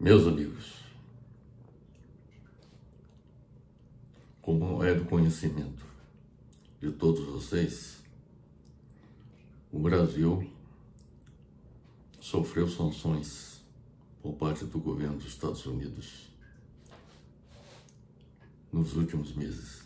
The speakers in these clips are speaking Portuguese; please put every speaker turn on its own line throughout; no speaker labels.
Meus amigos, como é do conhecimento de todos vocês, o Brasil sofreu sanções por parte do governo dos Estados Unidos nos últimos meses.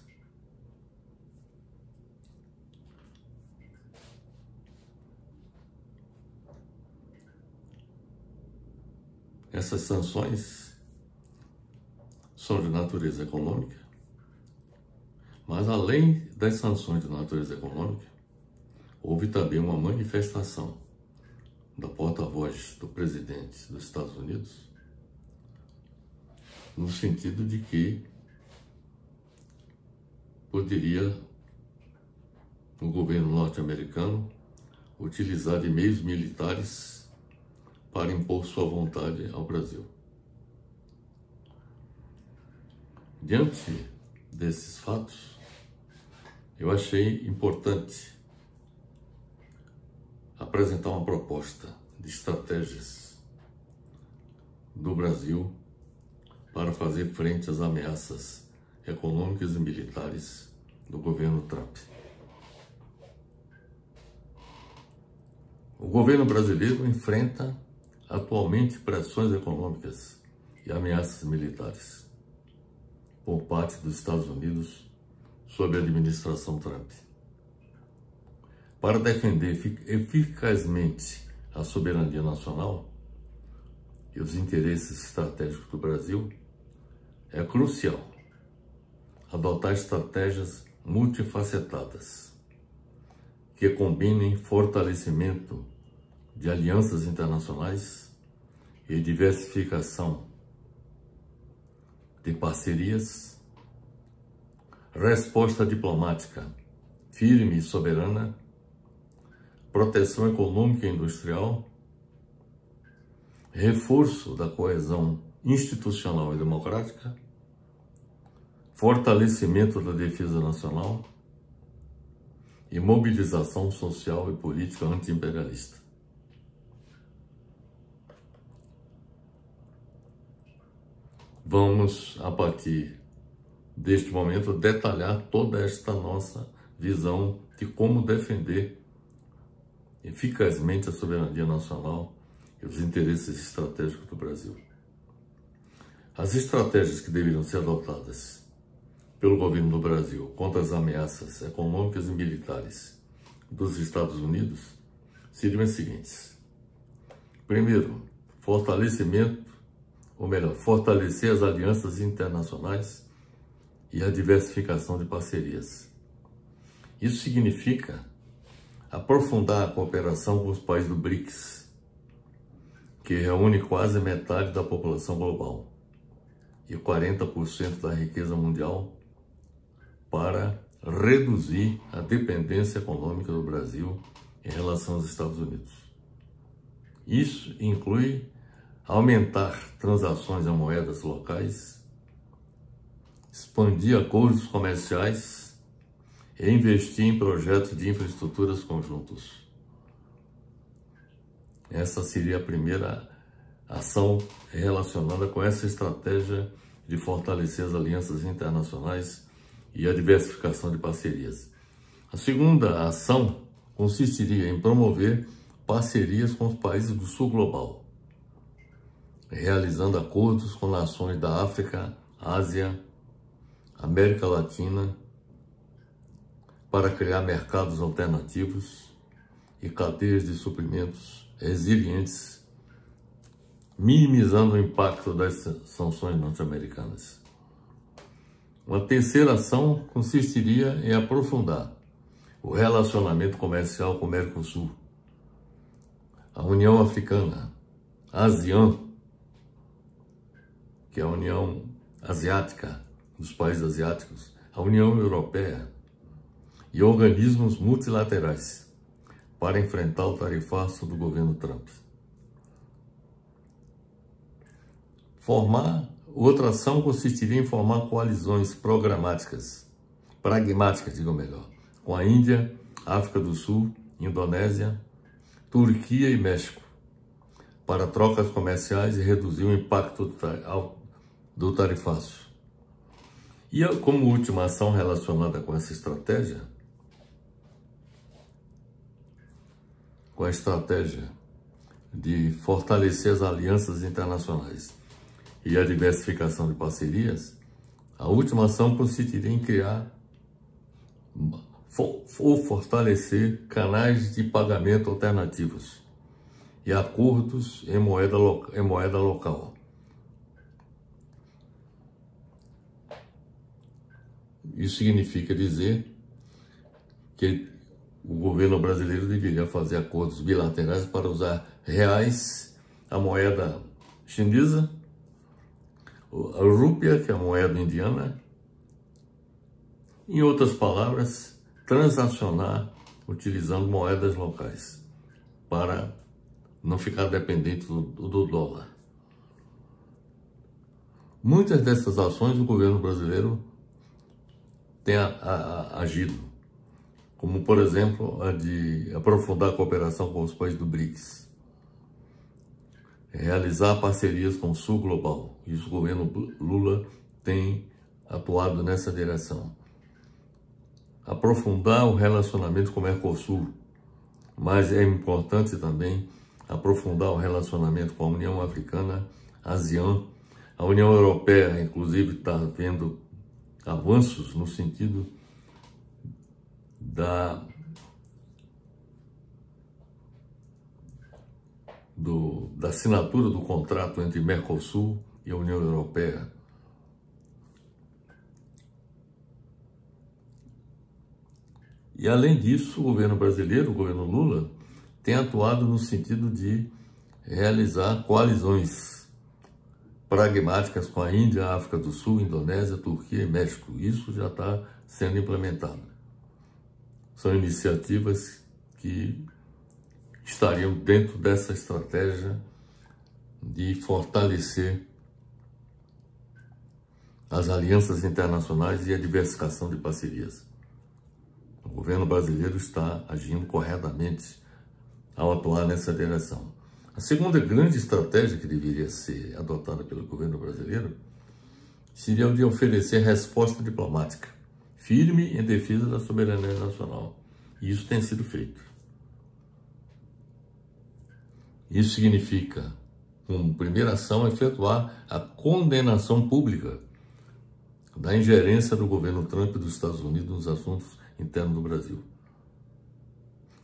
Essas sanções são de natureza econômica, mas além das sanções de natureza econômica, houve também uma manifestação da porta-voz do presidente dos Estados Unidos, no sentido de que poderia o governo norte-americano utilizar de meios militares para impor sua vontade ao Brasil. Diante desses fatos, eu achei importante apresentar uma proposta de estratégias do Brasil para fazer frente às ameaças econômicas e militares do governo Trump. O governo brasileiro enfrenta atualmente pressões econômicas e ameaças militares por parte dos Estados Unidos sob a administração Trump. Para defender eficazmente a soberania nacional e os interesses estratégicos do Brasil, é crucial adotar estratégias multifacetadas que combinem fortalecimento de alianças internacionais e diversificação de parcerias, resposta diplomática firme e soberana, proteção econômica e industrial, reforço da coesão institucional e democrática, fortalecimento da defesa nacional e mobilização social e política anti-imperialista. Vamos, a partir deste momento, detalhar toda esta nossa visão de como defender eficazmente a soberania nacional e os interesses estratégicos do Brasil. As estratégias que deveriam ser adotadas pelo governo do Brasil contra as ameaças econômicas e militares dos Estados Unidos seriam as seguintes. Primeiro, fortalecer as alianças internacionais e a diversificação de parcerias. Isso significa aprofundar a cooperação com os países do BRICS, que reúne quase metade da população global e 40% da riqueza mundial, para reduzir a dependência econômica do Brasil em relação aos Estados Unidos. Isso inclui aumentar transações em moedas locais, expandir acordos comerciais e investir em projetos de infraestruturas conjuntos. Essa seria a primeira ação relacionada com essa estratégia de fortalecer as alianças internacionais e a diversificação de parcerias. A segunda ação consistiria em promover parcerias com os países do sul global, realizando acordos com nações da África, Ásia, América Latina, para criar mercados alternativos e cadeias de suprimentos resilientes, minimizando o impacto das sanções norte-americanas. Uma terceira ação consistiria em aprofundar o relacionamento comercial com o Mercosul, a União Africana, a ASEAN, que é a União Asiática dos países asiáticos, a União Europeia e organismos multilaterais para enfrentar o tarifaço do governo Trump. Outra ação consistiria em formar coalizões pragmáticas, com a Índia, África do Sul, Indonésia, Turquia e México, para trocas comerciais e reduzir o impacto do tarifaço. E como última ação relacionada com essa estratégia, com a estratégia de fortalecer as alianças internacionais e a diversificação de parcerias, a última ação consistiria em criar ou fortalecer canais de pagamento alternativos e acordos em moeda local. Isso significa dizer que o governo brasileiro deveria fazer acordos bilaterais para usar reais, a moeda chinesa, a rúpia, que é a moeda indiana. Em outras palavras, transacionar utilizando moedas locais para não ficar dependente do dólar. Muitas dessas ações o governo brasileiro tem agido, como, por exemplo, a de aprofundar a cooperação com os países do BRICS, realizar parcerias com o Sul Global. Isso o governo Lula tem atuado nessa direção. Aprofundar o relacionamento com o Mercosul, mas é importante também aprofundar o relacionamento com a União Africana, ASEAN. A União Europeia, inclusive, está vendo avanços no sentido da assinatura do contrato entre Mercosul e a União Europeia. E, além disso, o governo brasileiro, o governo Lula, tem atuado no sentido de realizar coalizões pragmáticas com a Índia, a África do Sul, Indonésia, Turquia e México. Isso já está sendo implementado. São iniciativas que estariam dentro dessa estratégia de fortalecer as alianças internacionais e a diversificação de parcerias. O governo brasileiro está agindo corretamente ao atuar nessa direção. A segunda grande estratégia que deveria ser adotada pelo governo brasileiro seria o de oferecer resposta diplomática firme em defesa da soberania nacional. E isso tem sido feito. Isso significa, como primeira ação, efetuar a condenação pública da ingerência do governo Trump dos Estados Unidos nos assuntos internos do Brasil,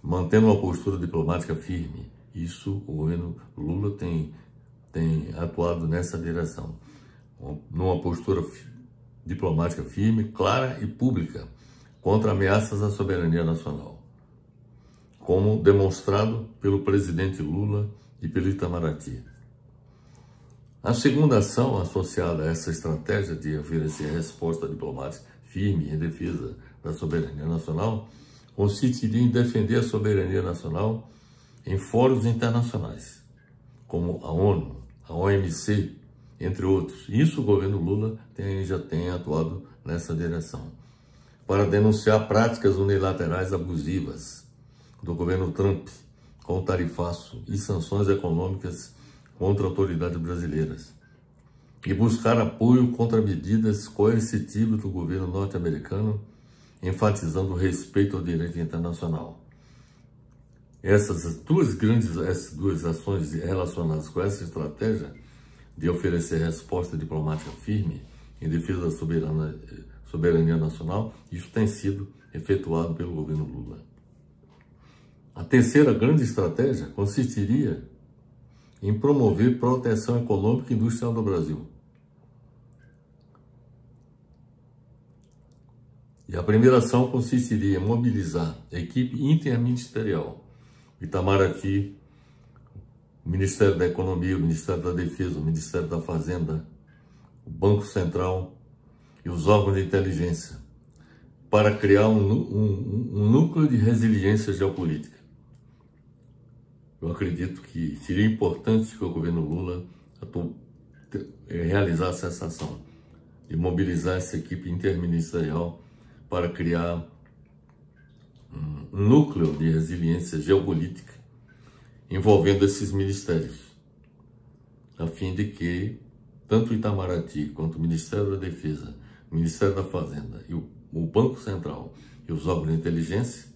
mantendo uma postura diplomática firme. Isso o governo Lula tem atuado nessa direção, numa postura diplomática firme, clara e pública contra ameaças à soberania nacional, como demonstrado pelo presidente Lula e pelo Itamaraty. A segunda ação associada a essa estratégia de oferecer resposta diplomática firme em defesa da soberania nacional consistiria em defender a soberania nacional em fóruns internacionais, como a ONU, a OMC, entre outros. Isso o governo Lula já tem atuado nessa direção, para denunciar práticas unilaterais abusivas do governo Trump, com tarifaço e sanções econômicas contra autoridades brasileiras, e buscar apoio contra medidas coercitivas do governo norte-americano, enfatizando o respeito ao direito internacional. Essas duas ações relacionadas com essa estratégia de oferecer resposta diplomática firme em defesa da soberania nacional, isso tem sido efetuado pelo governo Lula. A terceira grande estratégia consistiria em promover proteção econômica e industrial do Brasil. E a primeira ação consistiria em mobilizar a equipe interministerial, Itamaraty, o Ministério da Economia, o Ministério da Defesa, o Ministério da Fazenda, o Banco Central e os órgãos de inteligência, para criar um núcleo de resiliência geopolítica. Eu acredito que seria importante que o governo Lula realizasse essa ação, de mobilizar essa equipe interministerial para criar um núcleo de resiliência geopolítica envolvendo esses ministérios a fim de que tanto o Itamaraty quanto o Ministério da Defesa, o Ministério da Fazenda e o Banco Central e os órgãos de inteligência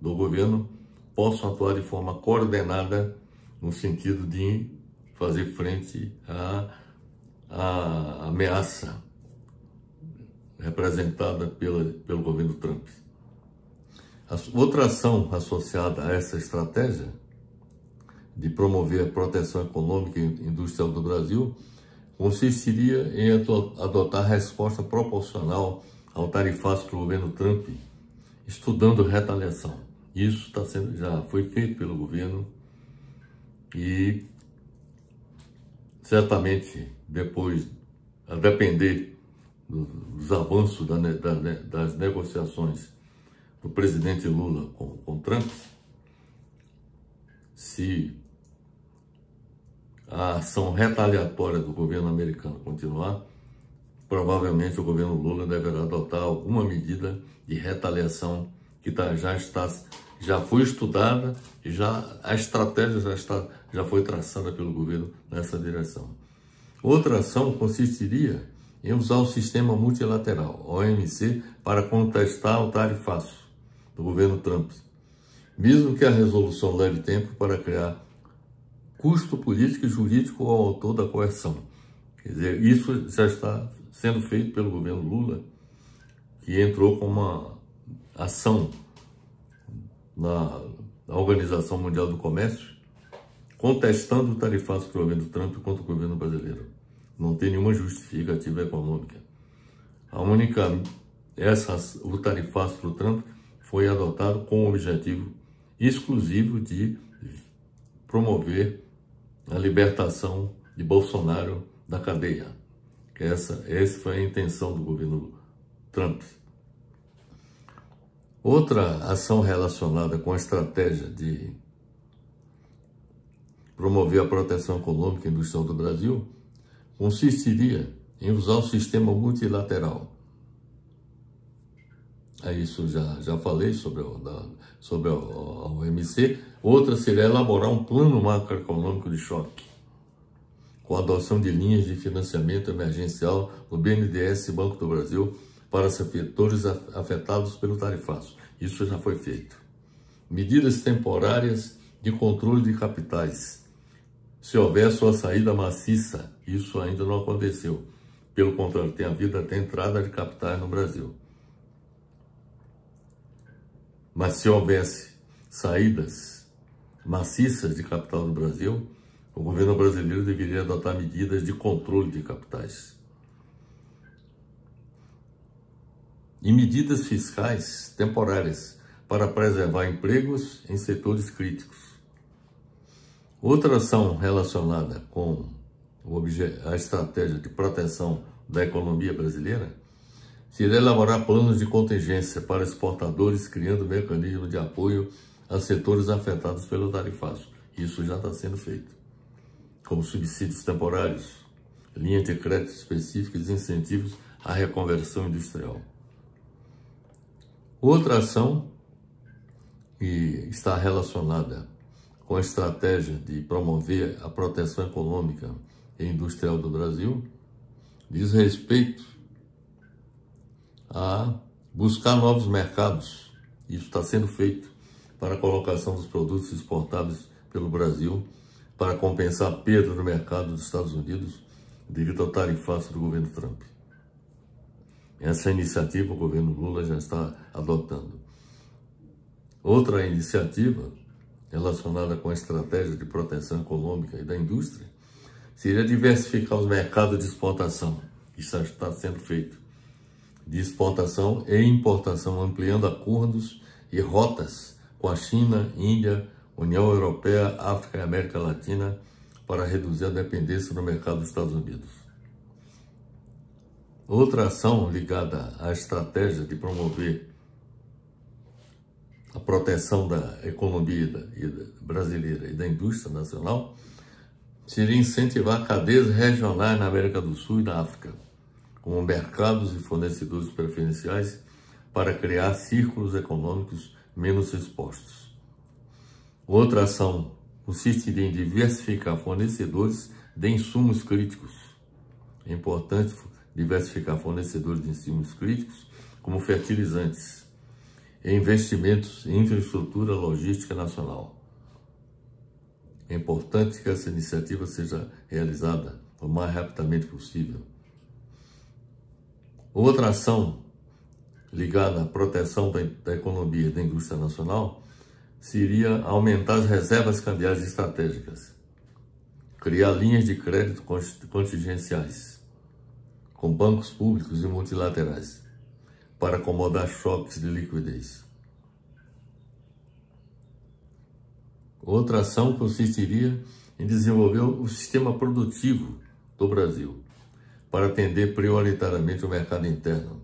do governo possam atuar de forma coordenada no sentido de fazer frente à ameaça representada pelo governo Trump. Outra ação associada a essa estratégia de promover a proteção econômica e industrial do Brasil consistiria em adotar resposta proporcional ao tarifaço do governo Trump, estudando retaliação. Isso já foi feito pelo governo e certamente depois, a depender dos avanços das negociações do presidente Lula com Trump, se a ação retaliatória do governo americano continuar, provavelmente o governo Lula deverá adotar alguma medida de retaliação que já foi estudada e a estratégia já foi traçada pelo governo nessa direção. Outra ação consistiria em usar o sistema multilateral, OMC, para contestar o tarifaço do governo Trump, mesmo que a resolução leve tempo para criar custo político e jurídico ao autor da coerção. Quer dizer, isso já está sendo feito pelo governo Lula, que entrou com uma ação na Organização Mundial do Comércio, contestando o tarifaço do governo Trump contra o governo brasileiro. Não tem nenhuma justificativa econômica. O tarifaço do Trump foi adotado com o objetivo exclusivo de promover a libertação de Bolsonaro da cadeia. Essa foi a intenção do governo Trump. Outra ação relacionada com a estratégia de promover a proteção econômica e industrial do Brasil consistiria em usar o sistema multilateral. Isso já falei sobre a OMC. Outra seria elaborar um plano macroeconômico de choque, com a adoção de linhas de financiamento emergencial no BNDES e Banco do Brasil para setores afetados pelo tarifaço. Isso já foi feito. Medidas temporárias de controle de capitais, se houver sua saída maciça. Isso ainda não aconteceu. Pelo contrário, tem havido até entrada de capitais no Brasil. Mas se houvesse saídas maciças de capital do Brasil, o governo brasileiro deveria adotar medidas de controle de capitais. E medidas fiscais temporárias para preservar empregos em setores críticos. Outra ação relacionada com a estratégia de proteção da economia brasileira seria elaborar planos de contingência para exportadores, criando mecanismos de apoio a setores afetados pelo tarifaço. Isso já está sendo feito, como subsídios temporários, linhas de crédito específicas e incentivos à reconversão industrial. Outra ação que está relacionada com a estratégia de promover a proteção econômica e industrial do Brasil diz respeito a buscar novos mercados. Isso está sendo feito para a colocação dos produtos exportáveis pelo Brasil, para compensar a perda do mercado dos Estados Unidos devido ao tarifaço do governo Trump. Essa iniciativa o governo Lula já está adotando. Outra iniciativa relacionada com a estratégia de proteção econômica e da indústria seria diversificar os mercados de exportação. Isso já está sendo feito. De exportação e importação, ampliando acordos e rotas com a China, Índia, União Europeia, África e América Latina para reduzir a dependência do mercado dos Estados Unidos. Outra ação ligada à estratégia de promover a proteção da economia brasileira e da indústria nacional seria incentivar cadeias regionais na América do Sul e na África, como mercados e fornecedores preferenciais, para criar círculos econômicos menos expostos. Outra ação consistiria em diversificar fornecedores de insumos críticos. É importante diversificar fornecedores de insumos críticos, como fertilizantes, e investimentos em infraestrutura logística nacional. É importante que essa iniciativa seja realizada o mais rapidamente possível. Outra ação ligada à proteção da economia e da indústria nacional seria aumentar as reservas cambiais estratégicas, criar linhas de crédito contingenciais com bancos públicos e multilaterais para acomodar choques de liquidez. Outra ação consistiria em desenvolver o sistema produtivo do Brasil para atender prioritariamente o mercado interno,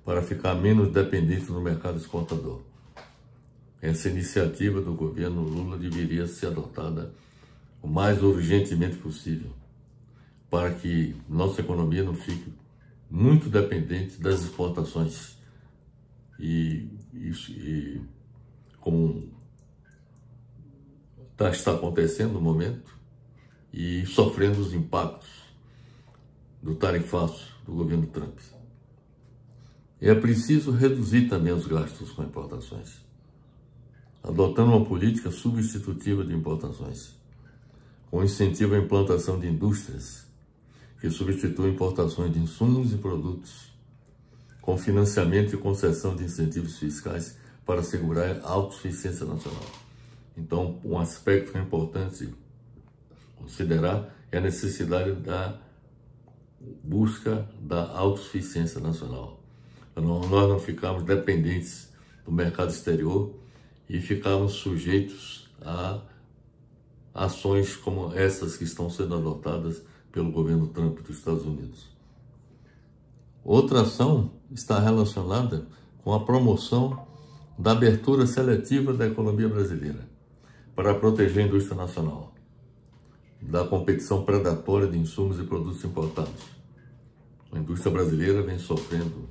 para ficar menos dependente do mercado exportador. Essa iniciativa do governo Lula deveria ser adotada o mais urgentemente possível, para que nossa economia não fique muito dependente das exportações e como está acontecendo no momento, e sofrendo os impactos do tarifaço do governo Trump. É preciso reduzir também os gastos com importações, adotando uma política substitutiva de importações, com incentivo à implantação de indústrias que substituem importações de insumos e produtos, com financiamento e concessão de incentivos fiscais para assegurar a autossuficiência nacional. Então, um aspecto importante considerar é a necessidade da busca da autossuficiência nacional, para nós não ficarmos dependentes do mercado exterior e ficarmos sujeitos a ações como essas que estão sendo adotadas pelo governo Trump dos Estados Unidos. Outra ação está relacionada com a promoção da abertura seletiva da economia brasileira para proteger a indústria nacional da competição predatória de insumos e produtos importados. A indústria brasileira vem sofrendo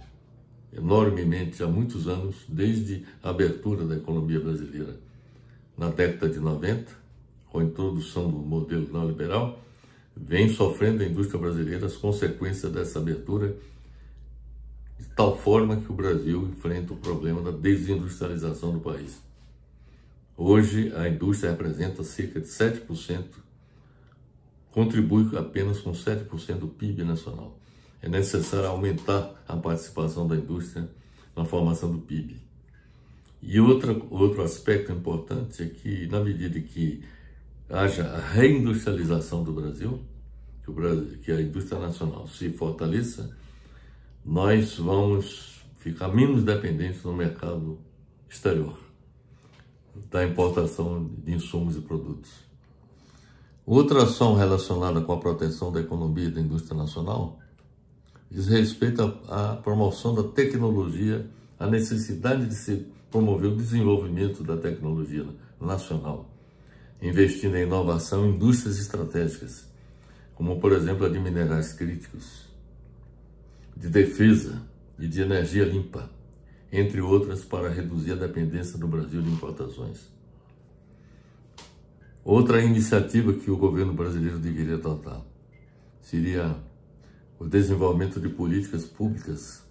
enormemente há muitos anos, desde a abertura da economia brasileira na década de 90, com a introdução do modelo neoliberal, vem sofrendo a indústria brasileira as consequências dessa abertura, de tal forma que o Brasil enfrenta o problema da desindustrialização do país. Hoje, a indústria representa cerca de 7%, contribui apenas com 7% do PIB nacional. É necessário aumentar a participação da indústria na formação do PIB. E outro aspecto importante é que, na medida que haja a reindustrialização do Brasil, que a indústria nacional se fortaleça, nós vamos ficar menos dependentes no mercado exterior da importação de insumos e produtos. Outra ação relacionada com a proteção da economia e da indústria nacional diz respeito à promoção da tecnologia, a necessidade de se promover o desenvolvimento da tecnologia nacional, investindo em inovação em indústrias estratégicas, como, por exemplo, a de minerais críticos, de defesa e de energia limpa, entre outras, para reduzir a dependência do Brasil de importações. Outra iniciativa que o governo brasileiro deveria adotar seria o desenvolvimento de políticas públicas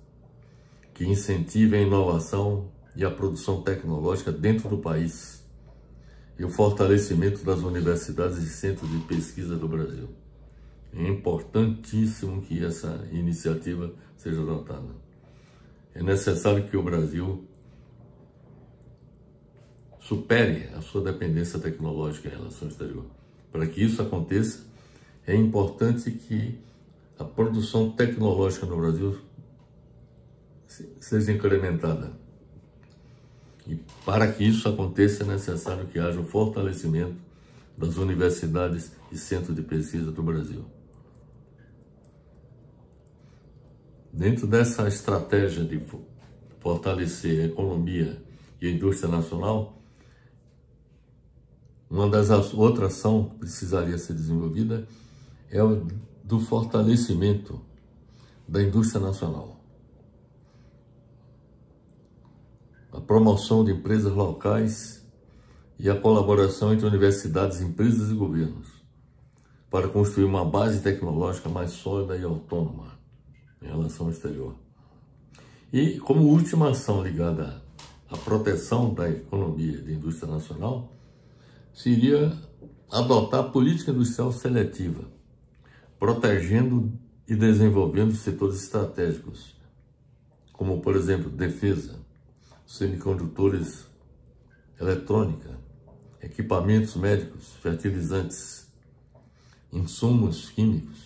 que incentivem a inovação e a produção tecnológica dentro do país e o fortalecimento das universidades e centros de pesquisa do Brasil. É importantíssimo que essa iniciativa seja adotada. É necessário que o Brasil supere a sua dependência tecnológica em relação ao exterior. Para que isso aconteça, é importante que a produção tecnológica no Brasil seja incrementada. E para que isso aconteça, é necessário que haja o fortalecimento das universidades e centros de pesquisa do Brasil. Dentro dessa estratégia de fortalecer a economia e a indústria nacional, uma das outras ações que precisaria ser desenvolvida é o do fortalecimento da indústria nacional, a promoção de empresas locais e a colaboração entre universidades, empresas e governos, para construir uma base tecnológica mais sólida e autônoma em relação ao exterior. E como última ação ligada à proteção da economia e da indústria nacional, seria adotar política industrial seletiva, protegendo e desenvolvendo setores estratégicos, como, por exemplo, defesa, semicondutores, eletrônica, equipamentos médicos, fertilizantes, insumos químicos,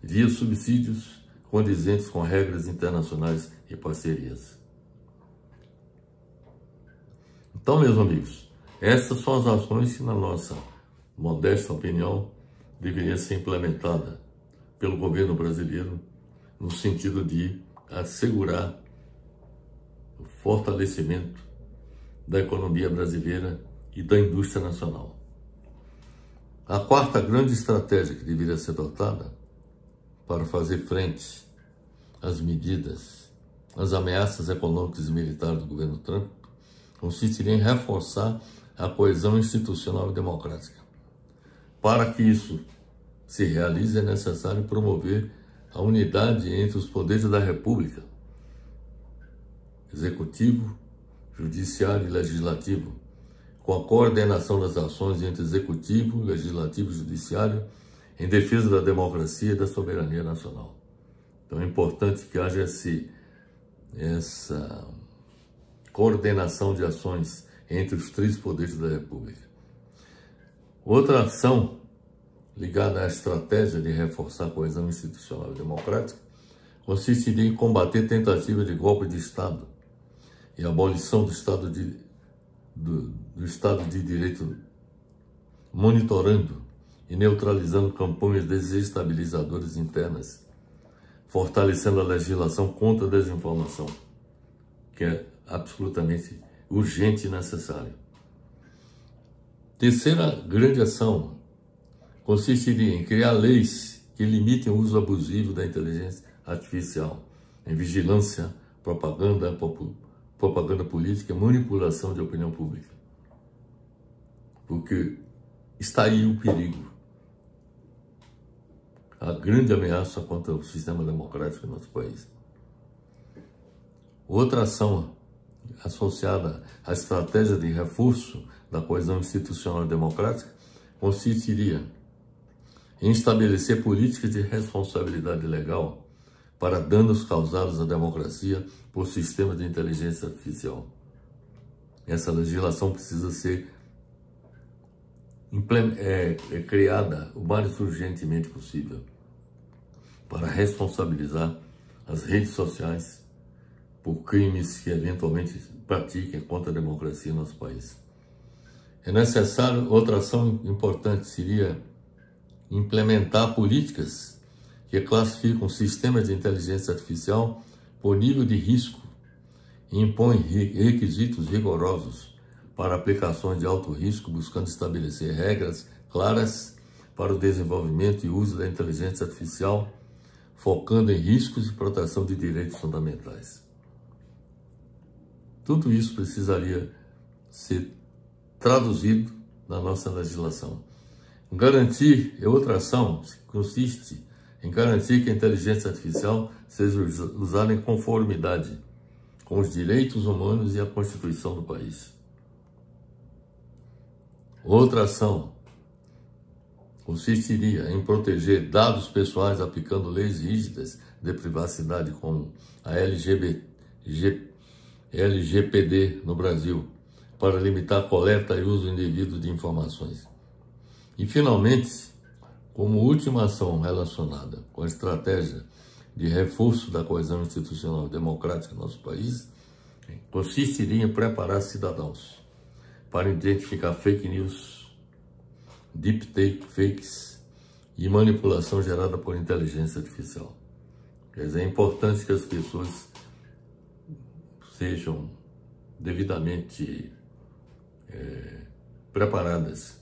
via subsídios condizentes com regras internacionais e parcerias. Então, meus amigos, essas são as ações que, na nossa modesta opinião, deveriam ser implementadas pelo governo brasileiro no sentido de assegurar o fortalecimento da economia brasileira e da indústria nacional. A quarta grande estratégia que deveria ser adotada para fazer frente às medidas, às ameaças econômicas e militares do governo Trump, consistiria em reforçar a coesão institucional e democrática. Para que isso se realize, é necessário promover a unidade entre os poderes da República, executivo, judiciário e legislativo, com a coordenação das ações entre executivo, legislativo e judiciário em defesa da democracia e da soberania nacional. Então é importante que haja essa coordenação de ações entre os três poderes da República. Outra ação ligada à estratégia de reforçar a coesão institucional e democrática consistiria em combater tentativa de golpe de Estado e abolição do Estado de Direito, monitorando e neutralizando campanhas desestabilizadoras internas, fortalecendo a legislação contra a desinformação, que é absolutamente urgente e necessário. Terceira grande ação consistiria em criar leis que limitem o uso abusivo da inteligência artificial, em vigilância, propaganda política e manipulação de opinião pública. Porque está aí o perigo, a grande ameaça contra o sistema democrático do nosso país. Outra ação associada à estratégia de reforço da coesão institucional e democrática consistiria em estabelecer políticas de responsabilidade legal para danos causados à democracia por sistemas de inteligência artificial. Essa legislação precisa ser criada o mais urgentemente possível para responsabilizar as redes sociais por crimes que eventualmente pratiquem contra a democracia em nosso país. É necessário, outra ação importante seria implementar políticas que classificam sistemas de inteligência artificial por nível de risco e impõem requisitos rigorosos para aplicações de alto risco, buscando estabelecer regras claras para o desenvolvimento e uso da inteligência artificial, focando em riscos e proteção de direitos fundamentais. Tudo isso precisaria ser traduzido na nossa legislação. Garantir, outra ação consiste em garantir que a inteligência artificial seja usada em conformidade com os direitos humanos e a Constituição do país. Outra ação consistiria em proteger dados pessoais aplicando leis rígidas de privacidade como a LGPD no Brasil, para limitar a coleta e uso indevido de informações. E, finalmente, como última ação relacionada com a estratégia de reforço da coesão institucional e democrática no nosso país, consistiria em preparar cidadãos para identificar fake news, deepfakes e manipulação gerada por inteligência artificial. Quer dizer, é importante que as pessoas sejam devidamente preparadas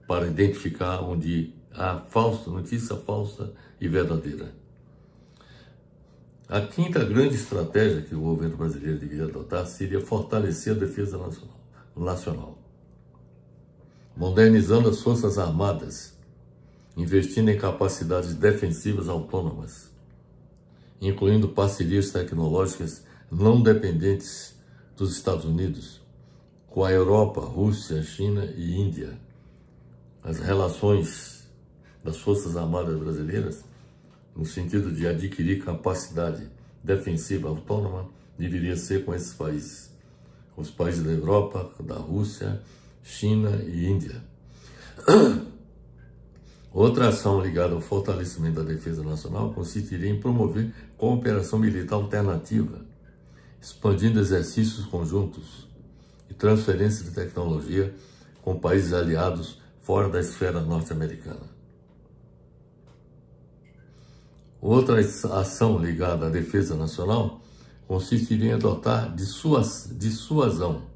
para identificar onde há notícia falsa e verdadeira. A quinta grande estratégia que o governo brasileiro deveria adotar seria fortalecer a defesa nacional, modernizando as Forças Armadas, investindo em capacidades defensivas autônomas, incluindo parcerias tecnológicas não dependentes dos Estados Unidos, com a Europa, Rússia, China e Índia. As relações das Forças Armadas brasileiras, no sentido de adquirir capacidade defensiva autônoma, deveria ser com esses países. Os países da Europa, da Rússia, China e Índia. Outra ação ligada ao fortalecimento da defesa nacional consistiria em promover cooperação militar alternativa, expandindo exercícios conjuntos e transferência de tecnologia com países aliados fora da esfera norte-americana. Outra ação ligada à defesa nacional consistiria em adotar dissuasão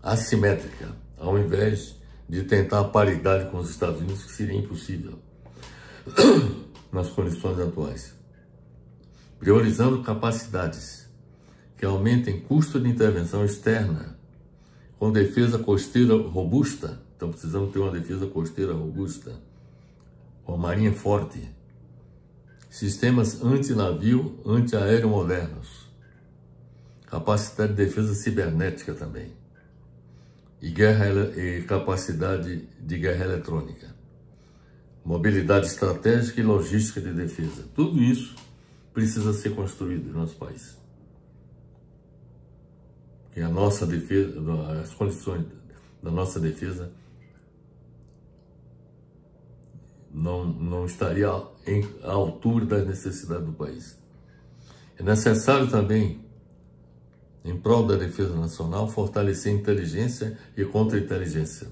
assimétrica, ao invés de tentar a paridade com os Estados Unidos, que seria impossível nas condições atuais. Priorizando capacidades que aumentem custo de intervenção externa, com defesa costeira robusta. Então precisamos ter uma defesa costeira robusta, com a marinha forte, sistemas antinavio, antiaéreo modernos, capacidade de defesa cibernética também, e capacidade de guerra eletrônica, mobilidade estratégica e logística de defesa. Tudo isso precisa ser construído no nosso país. Porque a nossa defesa, as condições da nossa defesa não estaria à altura das necessidades do país. É necessário também, em prol da defesa nacional, fortalecer inteligência e contra-inteligência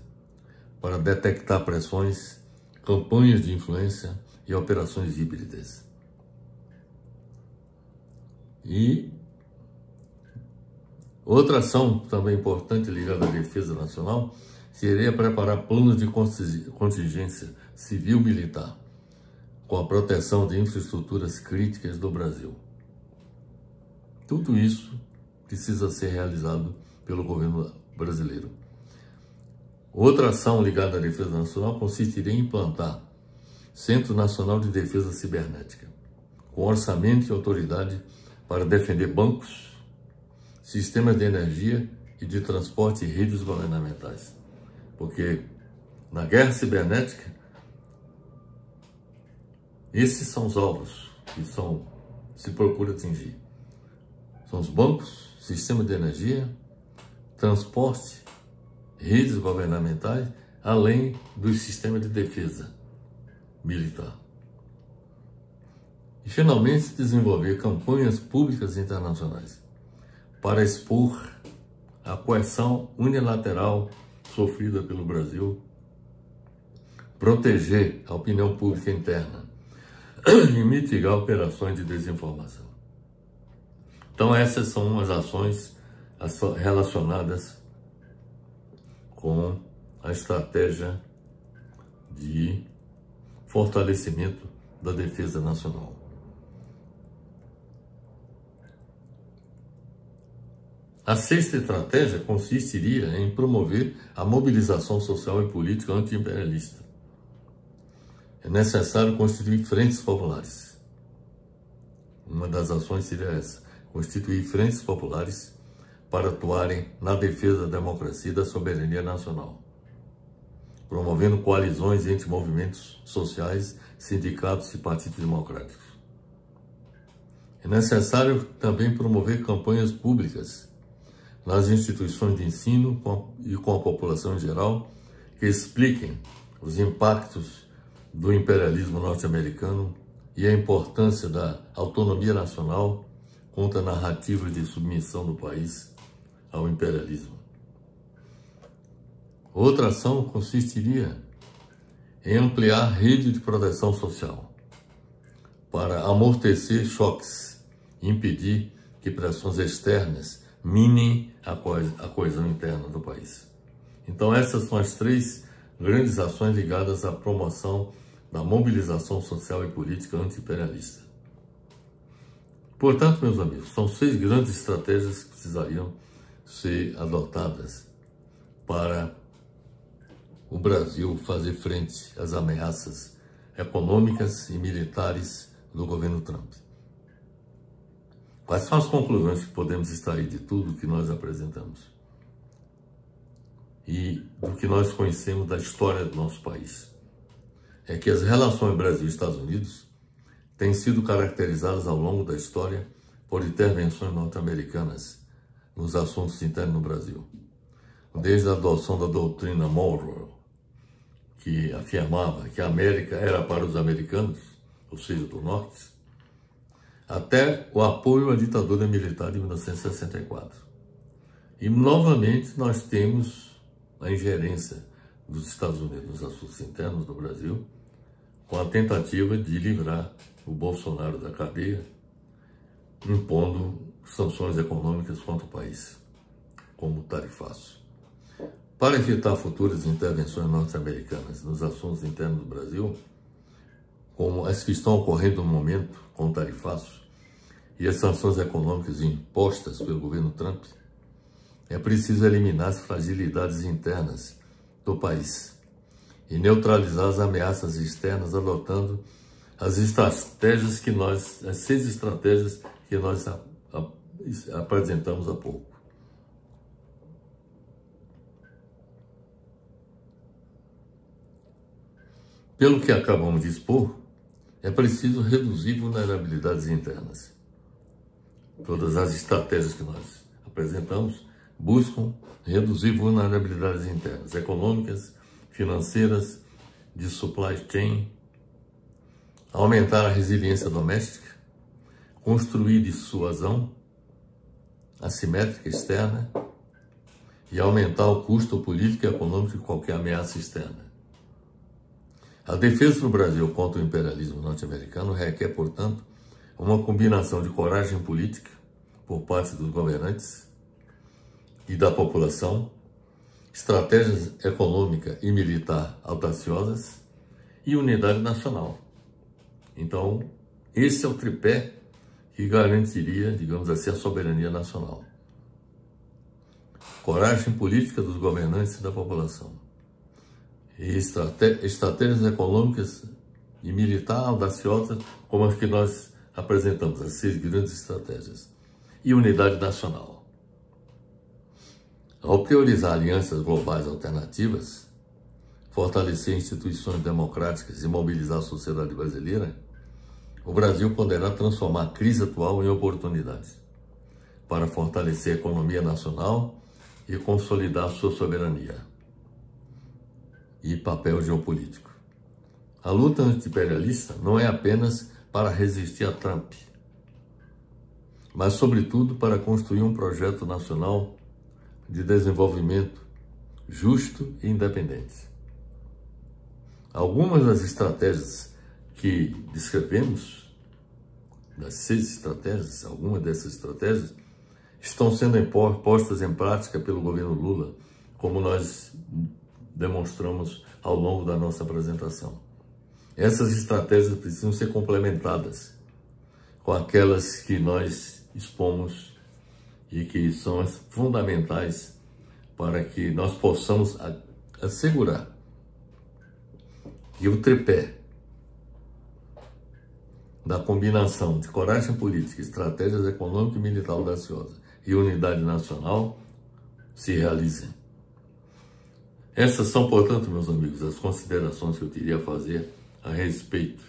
para detectar pressões, campanhas de influência e operações híbridas. E outra ação também importante ligada à defesa nacional seria preparar planos de contingência civil-militar com a proteção de infraestruturas críticas do Brasil. Tudo isso precisa ser realizado pelo governo brasileiro. Outra ação ligada à defesa nacional consistiria em implantar Centro Nacional de Defesa Cibernética, com orçamento e autoridade para defender bancos, sistemas de energia e de transporte e redes governamentais. Porque na guerra cibernética, esses são os alvos que se procura atingir. São os bancos, sistema de energia, transporte, redes governamentais, além dos sistemas de defesa militar. E, finalmente, desenvolver campanhas públicas internacionais para expor a coerção unilateral sofrida pelo Brasil, proteger a opinião pública interna e mitigar operações de desinformação. Então, essas são as ações relacionadas com a estratégia de fortalecimento da defesa nacional. A sexta estratégia consistiria em promover a mobilização social e política anti-imperialista. É necessário constituir frentes populares. Uma das ações seria essa: constituir frentes populares para atuarem na defesa da democracia e da soberania nacional, promovendo coalizões entre movimentos sociais, sindicatos e partidos democráticos. É necessário também promover campanhas públicas nas instituições de ensino e com a população em geral, que expliquem os impactos do imperialismo norte-americano e a importância da autonomia nacional contra a narrativa de submissão do país ao imperialismo. Outra ação consistiria em ampliar a rede de proteção social para amortecer choques e impedir que pressões externas minem a coesão interna do país. Então, essas são as três grandes ações ligadas à promoção da mobilização social e política anti-imperialista. Portanto, meus amigos, são 6 grandes estratégias que precisariam ser adotadas para o Brasil fazer frente às ameaças econômicas e militares do governo Trump. Quais são as conclusões que podemos extrair de tudo que nós apresentamos e do que nós conhecemos da história do nosso país? É que as relações Brasil e Estados Unidos têm sido caracterizadas ao longo da história por intervenções norte-americanas nos assuntos internos no Brasil. Desde a adoção da doutrina Monroe, que afirmava que a América era para os americanos, ou seja, do norte, até o apoio à ditadura militar de 1964. E, novamente, nós temos a ingerência dos Estados Unidos nos assuntos internos do Brasil, com a tentativa de livrar o Bolsonaro da cadeia, impondo sanções econômicas contra o país, como o tarifaço. Para evitar futuras intervenções norte-americanas nos assuntos internos do Brasil, como as que estão ocorrendo no momento com o tarifaço e as sanções econômicas impostas pelo governo Trump, é preciso eliminar as fragilidades internas do país e neutralizar as ameaças externas adotando as estratégias as 6 estratégias que nós apresentamos há pouco. Pelo que acabamos de expor, é preciso reduzir vulnerabilidades internas. Todas as estratégias que nós apresentamos buscam reduzir vulnerabilidades internas, econômicas, financeiras, de supply chain, aumentar a resiliência doméstica, construir dissuasão assimétrica externa e aumentar o custo político e econômico de qualquer ameaça externa. A defesa do Brasil contra o imperialismo norte-americano requer, portanto, uma combinação de coragem política por parte dos governantes e da população, estratégias econômica e militar audaciosas e unidade nacional. Então, esse é o tripé que garantiria, digamos assim, a soberania nacional. Coragem política dos governantes e da população. E estratégias econômicas e militar audaciosas, como as que nós apresentamos, as 6 grandes estratégias. E unidade nacional. Ao priorizar alianças globais alternativas, fortalecer instituições democráticas e mobilizar a sociedade brasileira, o Brasil poderá transformar a crise atual em oportunidade para fortalecer a economia nacional e consolidar sua soberania e papel geopolítico. A luta anti-imperialista não é apenas para resistir a Trump, mas, sobretudo, para construir um projeto nacional de desenvolvimento justo e independente. Algumas das estratégias que descrevemos, das 6 estratégias, algumas dessas estratégias, estão sendo postas em prática pelo governo Lula, como nós demonstramos ao longo da nossa apresentação. Essas estratégias precisam ser complementadas com aquelas que nós expomos e que são as fundamentais para que nós possamos assegurar que o tripé da combinação de coragem política, estratégias econômicas e militar audaciosas e unidade nacional se realizem. Essas são, portanto, meus amigos, as considerações que eu queria fazer a respeito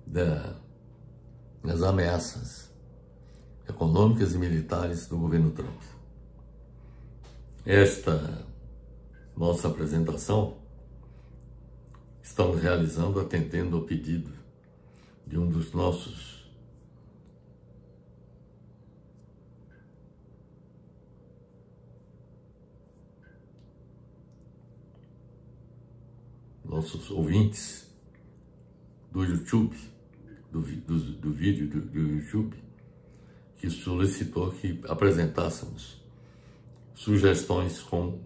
das ameaças econômicas e militares do governo Trump. Esta nossa apresentação estamos realizando atendendo ao pedido de um dos nossos ouvintes do YouTube, do vídeo do YouTube, que solicitou que apresentássemos sugestões com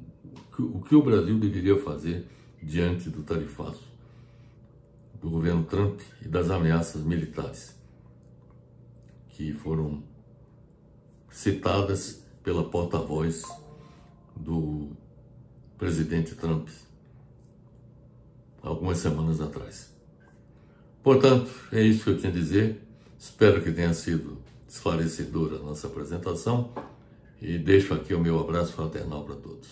o que o Brasil deveria fazer diante do tarifaço do governo Trump e das ameaças militares que foram citadas pela porta-voz do presidente Trump algumas semanas atrás. Portanto, é isso que eu tinha a dizer. Espero que tenha sido esclarecedora a nossa apresentação e deixo aqui o meu abraço fraternal para todos.